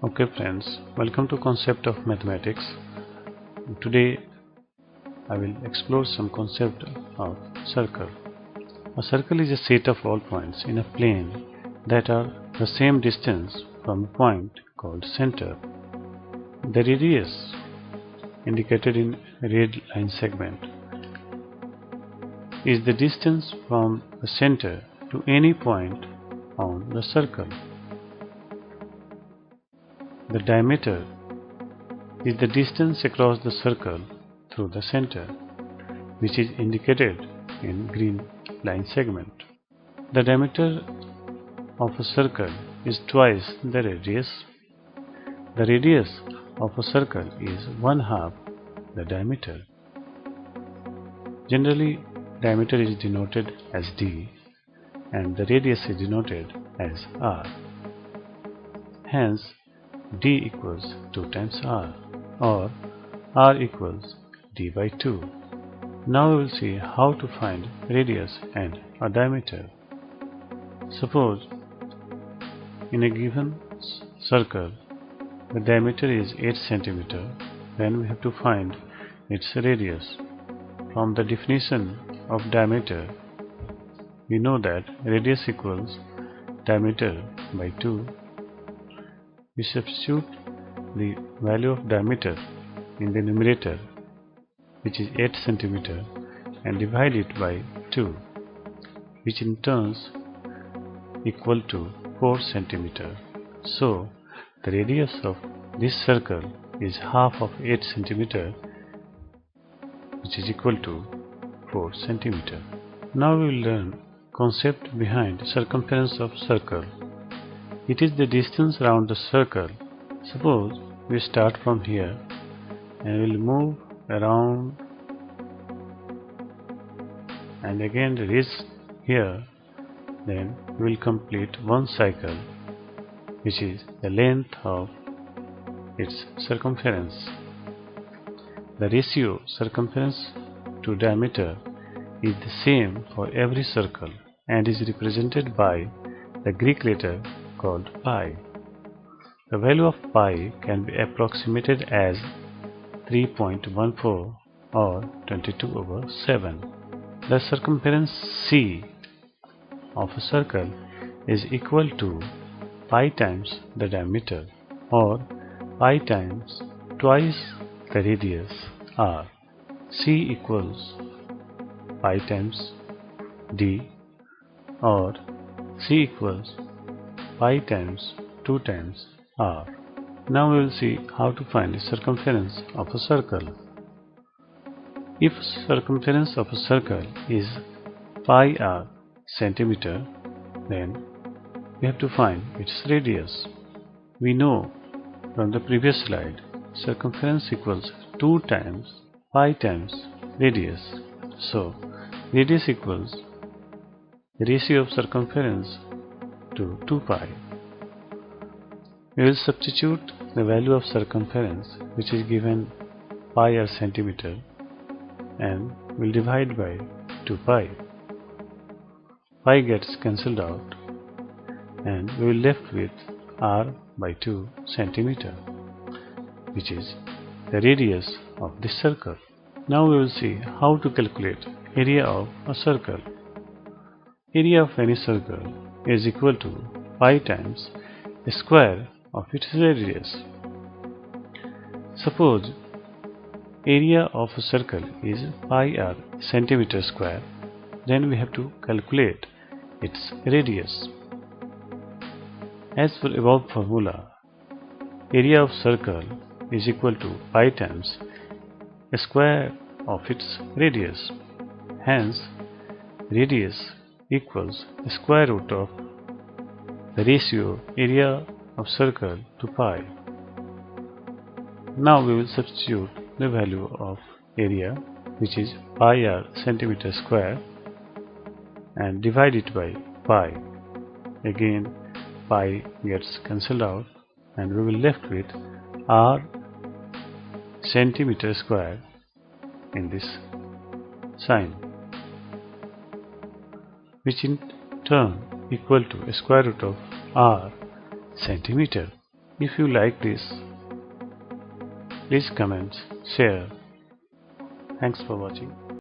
Okay friends, welcome to Concept of Mathematics. Today I will explore some concept of circle. A circle is a set of all points in a plane that are the same distance from a point called center. The radius, indicated in red line segment, is the distance from the center to any point on the circle. The diameter is the distance across the circle through the center, which is indicated in green line segment. The diameter of a circle is twice the radius. The radius of a circle is 1/2 the diameter. Generally, diameter is denoted as d and the radius is denoted as r. Hence, d equals 2 times r, or r equals d by 2. Now we will see how to find radius and a diameter. Suppose in a given circle the diameter is 8 cm, then we have to find its radius. From the definition of diameter, we know that radius equals diameter by 2. We substitute the value of diameter in the numerator, which is 8 cm, and divide it by 2, which in turn equal to 4 cm. So the radius of this circle is half of 8 cm, which is equal to 4 cm. Now we will learn concept behind circumference of circle. It is the distance around the circle. Suppose we start from here and will move around and again reach here, then we will complete one cycle, which is the length of its circumference. The ratio circumference to diameter is the same for every circle and is represented by the Greek letter called pi. The value of pi can be approximated as 3.14 or 22/7. The circumference C of a circle is equal to pi times the diameter, or pi times twice the radius r. C equals pi times d, or C equals pi times 2 times r. Now we will see how to find the circumference of a circle. If circumference of a circle is pi r centimeter, then we have to find its radius. We know from the previous slide circumference equals 2 times pi times radius. So radius equals the ratio of circumference to 2 pi. We will substitute the value of circumference, which is given pi r centimeter, and will divide by 2 pi. Pi gets cancelled out and we will left with r by 2 centimeter, which is the radius of this circle. Now we will see how to calculate area of a circle. Area of any circle is equal to pi times the square of its radius. Suppose area of a circle is pi r centimeter square, then we have to calculate its radius. As per above formula, area of circle is equal to pi times the square of its radius. Hence, radius equals the square root of the ratio area of circle to pi. Now we will substitute the value of area, which is pi r centimeter square, and divide it by pi. Again pi gets cancelled out and we will left with r centimeter square in this sign, which in turn equal to a square root of r centimeter. If you like this, please comment, share. Thanks for watching.